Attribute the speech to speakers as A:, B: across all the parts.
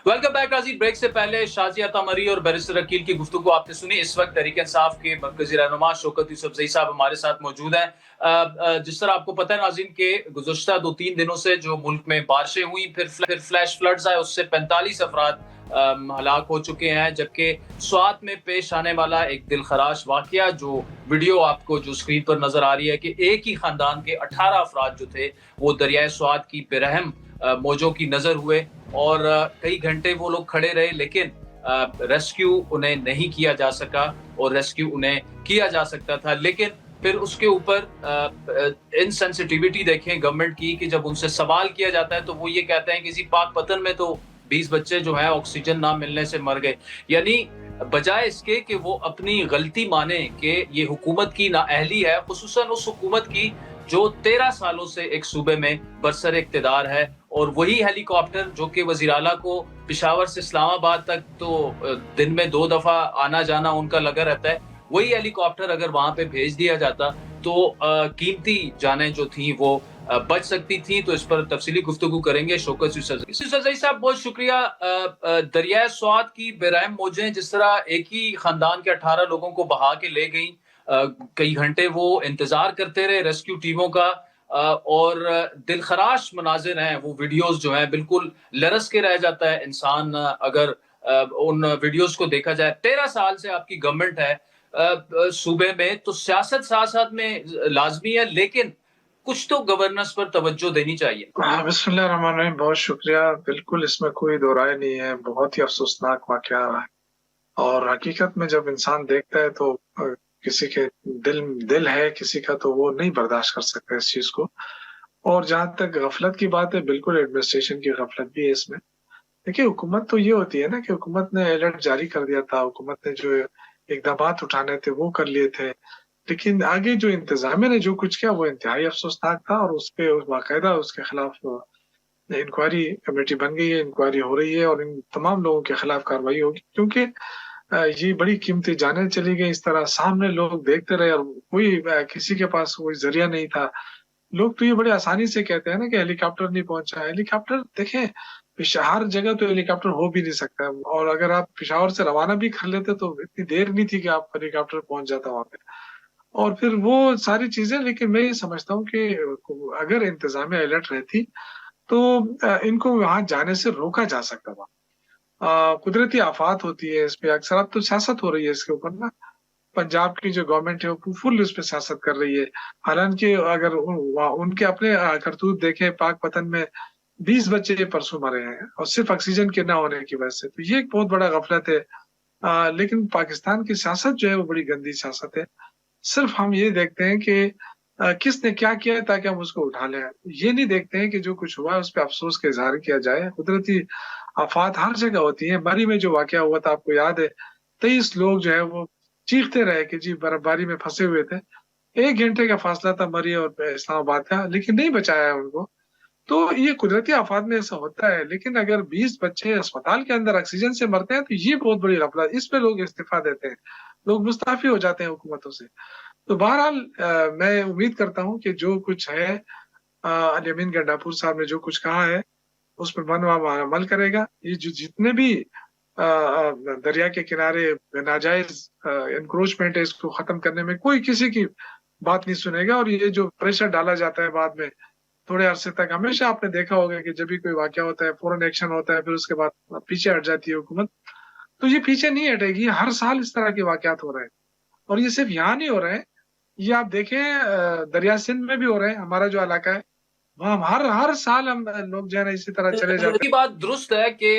A: Welcome back नाज़रीन। Break से पहले शाजी अता मरी और बैरिस्टर अकील की गुफ्तगू आपने सुनी। इस वक्त तहरीक इंसाफ के मरकजी रहनुमा शौकत यूसुफजई साहब हमारे साथ मौजूद हैं। जिस तरह आपको पता है नाज़रीन के गुज़श्ता 2-3 दिनों से जो मुल्क में बारिशें हुई, फिर फ्लैश फ्लड्स आए, उससे 45 अफराद हलाक हो चुके हैं। जबकि स्वात में पेश आने वाला एक दिलखराश वाकया जो वीडियो आपको जो स्क्रीन पर नजर आ रही है कि एक ही खानदान के 18 अफराद जो थे वो दरियाए स्वात की बेरहम मौजों की नजर हुए और कई घंटे वो लोग खड़े रहे, लेकिन रेस्क्यू उन्हें नहीं किया जा सका और रेस्क्यू उन्हें किया जा सकता था। लेकिन फिर उसके ऊपर इनसेंसिटिविटी देखें गवर्नमेंट की कि जब उनसे सवाल किया जाता है तो वो ये कहते हैं कि इसी पाक पतन में तो 20 बच्चे जो हैं ऑक्सीजन ना मिलने से मर गए। यानी बजाय इसके कि वो अपनी गलती माने कि ये हुकूमत की नाअहली है, खुसूसन उस हुकूमत की जो 13 सालों से एक सूबे में बरसर इक्तदार है, और वही हेलीकॉप्टर जो कि वज़ीर आला को पेशावर से इस्लामाबाद तक तो दिन में 2 दफा आना जाना उनका लगा रहता है, वही हेलीकॉप्टर अगर वहां पे भेज दिया जाता तो कीमती जानें जो थी वो बच सकती थी। तो इस पर तफसीली गुफ्तगू करेंगे शौकत यूसुफजई साहब। बहुत शुक्रिया। दरियाए स्वात की बेरहम मौजें जिस तरह एक ही खानदान के 18 लोगों को बहा के ले गई, कई घंटे वो इंतजार करते रहे रेस्क्यू टीमों का, और दिलखराश मनाजिर हैं, वो वीडियोस जो हैं बिल्कुल लरस के रह जाता है इंसान अगर उन वीडियोस को देखा जाए। 13 साल से आपकी गवर्नमेंट है सूबे में, तो सियासत साथ साथ में लाजमी है, लेकिन कुछ तो गवर्नेंस पर तवज्जो देनी चाहिए।
B: बिस्मिल्लाह रहमान रहीम। बहुत शुक्रिया। बिल्कुल इसमें कोई दो राय नहीं है। बहुत ही अफसोसनाक वाकया रहा है और हकीकत में जब इंसान देखता है तो किसी के दिल है किसी का, तो वो नहीं बर्दाश्त कर सकता इस चीज को। और जहां तक गफलत की बात है, बिल्कुल एडमिनिस्ट्रेशन की गफलत भी है इसमें। देखिए, हुकूमत तो ये होती है ना कि हुकूमत ने अलर्ट जारी कर दिया था, हुकूमत ने जो इकदामात उठाने थे वो कर लिए थे, लेकिन आगे जो इंतजामिया ने जो कुछ किया वो इंतहाई अफसोसनाक था। और उसपे बाकायदा उसके खिलाफ इंक्वायरी कमेटी बन गई है, इंक्वायरी हो रही है और इन तमाम लोगों के खिलाफ कार्रवाई होगी, क्योंकि ये बड़ी कीमती जानें चली गई इस तरह। सामने लोग देखते रहे और कोई किसी के पास कोई जरिया नहीं था। लोग तो ये बड़े आसानी से कहते हैं ना कि हेलीकॉप्टर नहीं पहुंचा। हेलीकॉप्टर देखें, हर जगह तो हेलीकॉप्टर हो भी नहीं सकता, और अगर आप पेशावर से रवाना भी कर लेते तो इतनी देर नहीं थी कि आप हेलीकॉप्टर पहुंच जाता वहां पे। और फिर वो सारी चीजें, लेकिन मैं ये समझता हूँ कि अगर इंतजामिया अलर्ट रहती तो इनको वहां जाने से रोका जा सकता था। कुदरती आफात होती है इस पे अक्सर, अब तो सियासत हो रही है इसके ऊपर ना। पंजाब की जो गवर्नमेंट है वो फुल इस पे सियासत कर रही है। हालांकि अगर उनके अपने करतूत देखें, पाक पतन में 20 बच्चे परसों मरे हैं और सिर्फ ऑक्सीजन के न होने की वजह से, तो ये एक बहुत बड़ा गफलत है। लेकिन पाकिस्तान की सियासत जो है वो बड़ी गंदी सियासत है। सिर्फ हम ये देखते हैं कि किसने क्या किया है ताकि हम उसको उठा लें। ये नहीं देखते हैं कि जो कुछ हुआ है उस पे अफसोस का इज़हार किया जाए। कुदरती आफात हर जगह होती है। मरी में जो वाकया हुआ था आपको याद है, 23 लोग जो है वो चीखते रहे कि जी बर्फबारी में फंसे हुए थे। 1 घंटे का फासला था मरी और इस्लामाबाद का, लेकिन नहीं बचाया उनको। तो ये कुदरती आफात में ऐसा होता है। लेकिन अगर 20 बच्चे अस्पताल के अंदर ऑक्सीजन से मरते हैं तो ये बहुत बड़ी गफलत। इस पे लोग इस्तीफा देते हैं, लोग मुस्ताफी हो जाते हैं हुकूमतों से। तो बहरहाल मैं उम्मीद करता हूँ कि जो कुछ है अली अमीन गंडापुर साहब ने जो कुछ कहा है उस पर अमल करेगा। ये जो जितने भी दरिया के किनारे नाजायज एनक्रोचमेंट है, इसको खत्म करने में कोई किसी की बात नहीं सुनेगा। और ये जो प्रेशर डाला जाता है बाद में थोड़े अरसे तक, हमेशा आपने देखा होगा कि जब भी कोई वाकया होता है फौरन एक्शन होता है, फिर उसके बाद पीछे हट जाती है हुकूमत। तो ये पीछे नहीं हटेगी। हर साल इस तरह के वाकयात हो रहे हैं और ये सिर्फ यहाँ नहीं हो रहे हैं। ये आप देखें दरिया सिंध में भी हो रहे हैं। हमारा जो इलाका है वहाँ हर साल हम लोग जो है ना इसी तरह चले जाते
A: की बात दुरुस्त है कि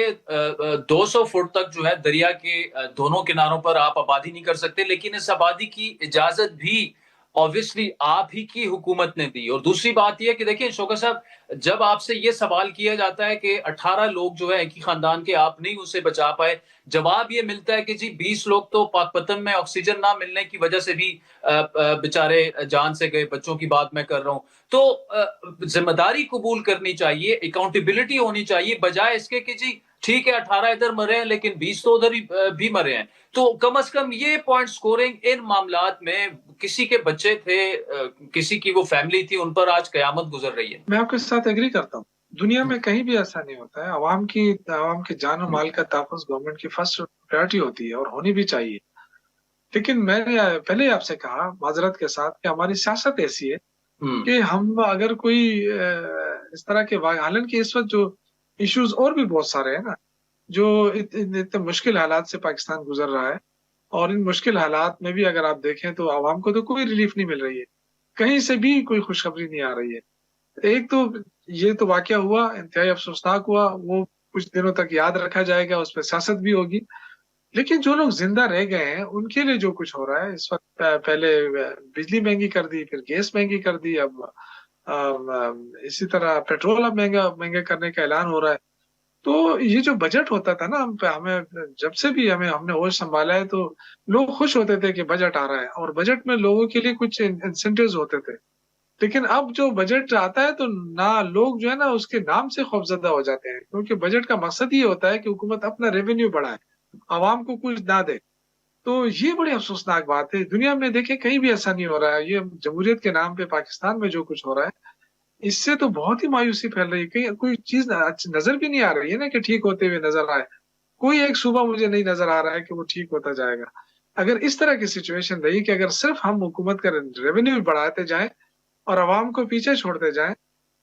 A: 200 फुट तक जो है दरिया के दोनों किनारों पर आप आबादी नहीं कर सकते, लेकिन इस आबादी की इजाजत भी ऑब्वियसली आप ही की हुकूमत ने दी। और दूसरी बात यह कि देखिए शौकत साहब, जब आपसे ये सवाल किया जाता है कि 18 लोग जो है एक ही खानदान के, आप नहीं उसे बचा पाए, जवाब ये मिलता है कि जी 20 लोग तो पाकपतन में ऑक्सीजन ना मिलने की वजह से भी बेचारे जान से गए, बच्चों की बात मैं कर रहा हूं। तो जिम्मेदारी कबूल करनी चाहिए, अकाउंटेबिलिटी होनी चाहिए, बजाय इसके कि जी ठीक है 18 इधर मरे हैं लेकिन 20 तो उधर भी मरे हैं। तो कम से कम ये पॉइंट स्कोरिंग इन मामलात में किसी के बच्चे थे, किसी की वो फैमिली थी, उन पर आज कयामत गुजर रही है।
B: मैं आपके साथ एग्री करता हूँ। दुनिया में कहीं भी ऐसा नहीं होता है। आवाम की जान और माल का तहफ़्फ़ुज़ गवर्नमेंट की फर्स्ट प्रायोरिटी होती है और होनी भी चाहिए। लेकिन मैंने पहले ही आपसे कहा माज़रत के साथ कि हमारी सियासत ऐसी है
A: हुँ,
B: कि हम अगर कोई इस तरह के हालाँकि इस वक़्त जो इश्यूज़ और भी बहुत सारे हैं ना, जो इतने मुश्किल हालात से पाकिस्तान गुज़र रहा है और इन मुश्किल हालात में भी अगर आप देखें तो आवाम को तो कोई रिलीफ़ नहीं मिल रही है। कहीं से भी कोई खुशखबरी नहीं आ रही है। एक तो ये तो वाक़या हुआ, इंतहाई अफ़सोसनाक हुआ, वो कुछ दिनों तक याद रखा जाएगा, उस पे सियासत भी होगी। लेकिन जो लोग ज़िंदा रह गए हैं, उनके लिए जो कुछ हो रहा है इस वक़्त पहले बिजली महँगी कर दी, फिर गैस महँगी कर दी, अब इसी तरह पेट्रोल अब महँगा करने का ऐलान हो रहा है। तो ये जो बजट होता था ना हमें जब से भी हमने होश सँभाला है तो लोग खुश होते थे कि बजट आ रहा है और बजट में लोगों के लिए कुछ इंसेंटिव्स होते थे। लेकिन अब जो बजट आता है तो ना लोग जो है ना उसके नाम से खौफ़ज़दा हो जाते हैं क्योंकि बजट का मकसद ये होता है कि हुकूमत अपना रेवेन्यू बढ़ाए, आवाम को कुछ ना दे। तो ये बड़ी अफ़सोसनाक बात है। दुनिया में देखिए कहीं भी ऐसा नहीं हो रहा है। ये जमहूरियत के नाम पे पाकिस्तान में जो कुछ हो रहा है, इससे तो बहुत ही मायूसी फैल रही है। कहीं कोई चीज़ नज़र भी नहीं आ रही है ना कि ठीक होते हुए नज़र आए। कोई एक सूबा मुझे नहीं नज़र आ रहा है कि वो ठीक होता जाएगा। अगर इस तरह की सिचुएशन रही कि अगर सिर्फ़ हम हुकूमत का रेवेन्यू बढ़ाते जाएँ और आवाम को पीछे छोड़ते जाएँ,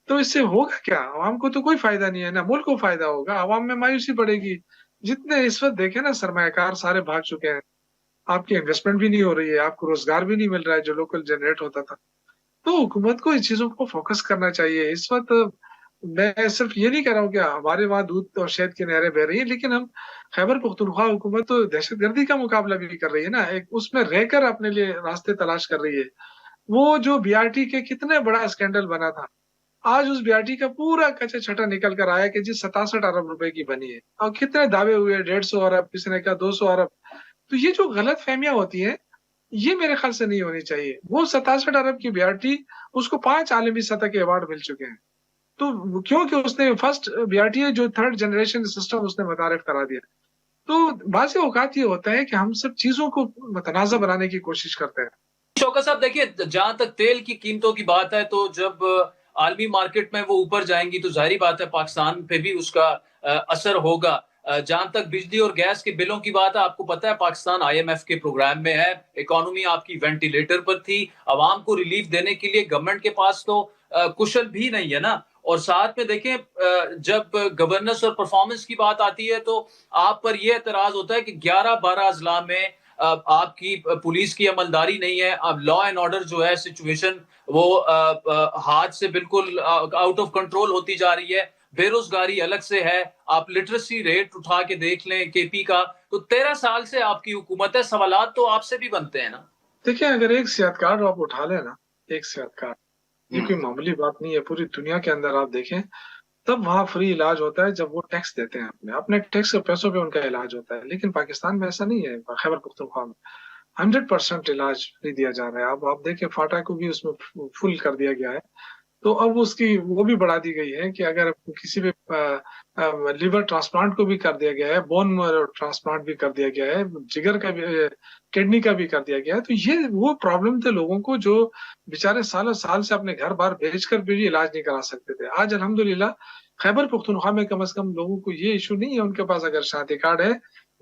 B: तो इससे होगा क्या? आवाम को तो कोई फ़ायदा नहीं है, ना मुल्क को फ़ायदा होगा, आवाम में मायूसी बढ़ेगी। जितने इस वक़्त देखें ना सरमायाकार सारे भाग चुके हैं। आपकी इन्वेस्टमेंट भी नहीं हो रही है, आपको रोज़गार भी नहीं मिल रहा है जो लोकल जनरेट होता था। तो हुकूमत को इस चीज़ों को फ़ोकस करना चाहिए। इस वक़्त मैं सिर्फ़ ये नहीं कह रहा हूँ कि हमारे वहाँ दूध और शहद की नहरें बह रही हैं, लेकिन हम खैबर पख्तूनख्वा हुकूमत तो दहशतगर्दी का मुकाबला भी कर रही है ना, एक उसमें रहकर अपने लिए रास्ते तलाश कर रही है। वो जो बीआरटी के कितने बड़ा स्कैंडल बना था, आज उस बीआरटी का पूरा कचरा-छटा निकल कर आया कि जी 67 अरब रुपए की बनी है और कितने दावे हुए 150 अरब, किसी ने कहा 200 अरब। तो ये जो गलतफ़हमियाँ होती हैं, ये मेरे ख़्याल से नहीं होनी चाहिए। वो 67 अरब की बीआरटी उसको 5 आलमी सतह के अवार्ड मिल चुके हैं। तो क्योंकि उसने फर्स्ट बीआरटी है जो थर्ड जनरेशन सिस्टम उसने मुतारिफ करा दिया। तो बाज़ औक़ात ये होता है कि हम सब चीज़ों को मुतनाज़ा बनाने की कोशिश करते हैं।
A: शौकत साहब देखिए, जहाँ तक तेल की कीमतों की बात है तो जब आलमी मार्केट में वो ऊपर जाएँगी तो ज़ाहिर बात है पाकिस्तान पे भी उसका असर होगा। जहाँ तक बिजली और गैस के बिलों की बात है, आपको पता है पाकिस्तान आईएमएफ के प्रोग्राम में है, इकोनॉमी आपकी वेंटिलेटर पर थी, अवाम को रिलीफ देने के लिए गवर्नमेंट के पास तो कुशन भी नहीं है ना। और साथ में देखें जब गवर्नेंस और परफॉर्मेंस की बात आती है तो आप पर ये एतराज़ होता है कि 11-12 अज़ला में आपकी पुलिस की अमलदारी नहीं है। अब लॉ एंड ऑर्डर जो है सिचुएशन वो हाथ से बिल्कुल आउट ऑफ कंट्रोल होती जा रही है। बेरोजगारी अलग से है। आप लिटरेसी रेट उठा के देख लें केपी का, तो 13 साल से आपकी हुकूमत है, सवालात तो आपसे भी बनते हैं ना।
B: देखिए अगर एक सेहत कार्ड आप उठा लें ना, एक सेहत कार्ड, ये
A: हम्म,
B: कोई मामूली बात नहीं है। पूरी दुनिया के अंदर आप देखें तब वहाँ फ्री इलाज होता है जब वो टैक्स देते हैं अपने टैक्स के पैसों पे उनका इलाज होता है। लेकिन पाकिस्तान में ऐसा नहीं है, खैबर पख्तूनख्वा में 100% इलाज फ्री दिया जा रहा है। अब आप देखें फाटा को भी उसमें फुल कर दिया गया है। तो अब उसकी वो भी बढ़ा दी गई है कि अगर किसी भी लिवर ट्रांसप्लांट को भी कर दिया गया है, बोन मैरो ट्रांसप्लांट भी कर दिया गया है, जिगर का भी किडनी का भी कर दिया गया है। तो ये वो प्रॉब्लम थे लोगों को जो बेचारे सालों-साल से अपने घर-बार बेचकर भी इलाज नहीं करा सकते थे। आज अल्हम्दुलिल्लाह खैबर पख्तूनख्वा में कम से कम लोगों को ये इश्यू नहीं है, उनके पास अगर शादी कार्ड है,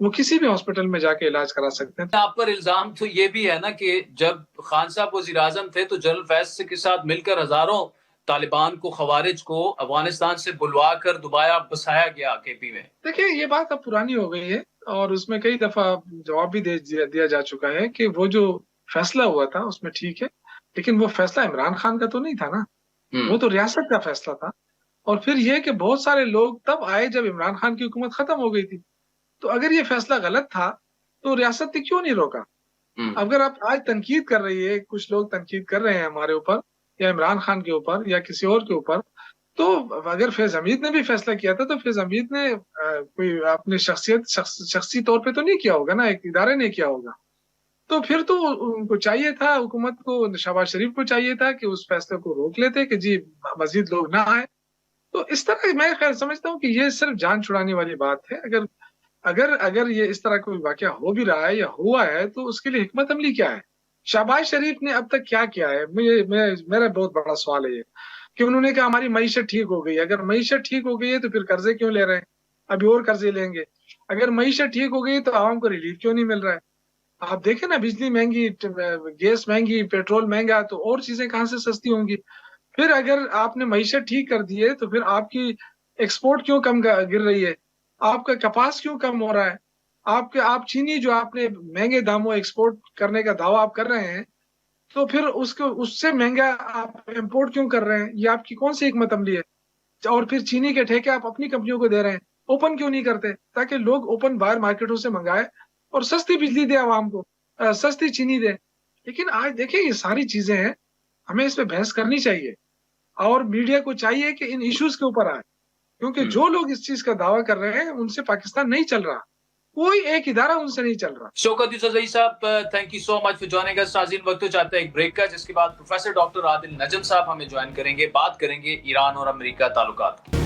B: वो किसी भी हॉस्पिटल में जाके इलाज करा सकते हैं।
A: आप पर इल्जाम तो ये भी है ना कि जब खान साहब वजीर आजम थे तो जनरल फैज के साथ मिलकर हजारों तालिबान को, खवारिज को अफगानिस्तान से बुलवा कर दोबारा बसाया गया केपी में।
B: देखिए, ये बात अब पुरानी हो गई है और उसमें कई दफ़ा जवाब भी दे दिया दिया जा चुका है कि वो जो फैसला हुआ था उसमें ठीक है, लेकिन वो फैसला इमरान खान का तो नहीं था ना, वो
A: हम्म,
B: तो रियासत का फैसला था। और फिर ये है कि बहुत सारे लोग तब आए जब इमरान खान की हुकूमत खत्म हो गई थी। तो अगर ये फैसला गलत था, तो रियासत ने क्यों नहीं रोका?
A: हम्म,
B: अगर आप आज तनकीद कर रही है, कुछ लोग तनकीद कर रहे हैं हमारे ऊपर या इमरान खान के ऊपर या किसी और के ऊपर, तो अगर फैज़ हमीद ने भी फैसला किया था, तो फैज़ हमीद ने कोई अपनी शख्सी तौर पे तो नहीं किया होगा ना, एक इदारे ने किया होगा। तो फिर तो उनको चाहिए था, हुकूमत को, शहबाज शरीफ को चाहिए था कि उस फैसले को रोक लेते कि जी मज़ीद लोग ना आएँ। तो इस तरह मैं ख़ैर समझता हूँ कि ये सिर्फ़ जान छुड़ाने वाली बात है। अगर अगर अगर ये इस तरह कोई वाक़या हो भी रहा है या हुआ है, तो उसके लिए हिकमत अमली क्या है? शहबाज शरीफ ने अब तक क्या किया है? मेरा बहुत बड़ा सवाल है ये। کہ انہوں نے کہا ہماری معیشت ٹھیک ہو گئی. اگر معیشت ٹھیک ہو گئی ہے تو پھر قرضے کیوں لے رہے ہیں؟ ابھی اور قرضے لیں گے. اگر معیشت ٹھیک ہو گئی تو عوام کو ریلیف کیوں نہیں مل رہا ہے؟ آپ دیکھیں نا، بجلی مہنگی، گیس مہنگی، پیٹرول مہنگا، تو اور چیزیں کہاں سے سستی ہوں گی؟ پھر اگر آپ نے معیشت ٹھیک کر دی ہے تو پھر آپ کی ایکسپورٹ کیوں کم گر رہی ہے؟ آپ کا کپاس کیوں کم ہو رہا ہے؟ آپ چینی جو آپ نے مہنگے داموں ایکسپورٹ کرنے کا دعویٰ آپ کر رہے ہیں، تو پھر اس سے مہنگا آپ امپورٹ کیوں کر رہے ہیں؟ یہ آپ کی کون سی حکمت عملی ہے؟ اور پھر چینی کے ٹھیکے آپ اپنی کمپنیوں کو دے رہے ہیں، اوپن کیوں نہیں کرتے تاکہ لوگ اوپن باہر مارکیٹوں سے منگائے اور سستی بجلی دے عوام کو، سستی چینی دے. لیکن آج دیکھیں یہ ساری چیزیں ہیں، ہمیں اس پہ بحث کرنی چاہیے اور میڈیا کو چاہیے کہ ان ایشوز کے اوپر آئے، کیونکہ جو لوگ اس چیز کا دعویٰ کر رہے ہیں ان سے پاکستان نہیں چل رہا، کوئی ایک ادارہ ان سے نہیں چل رہا.
A: شوکت یوسفزئی صاحب، thank you so much for joining us. ناظرین، وقت ہو جاتا ہے ایک بریک کا، جس کے بعد پروفیسر ڈاکٹر عادل نجم صاحب ہمیں جوائن کریں گے. بات کریں گے ایران اور امریکہ تعلقات کی.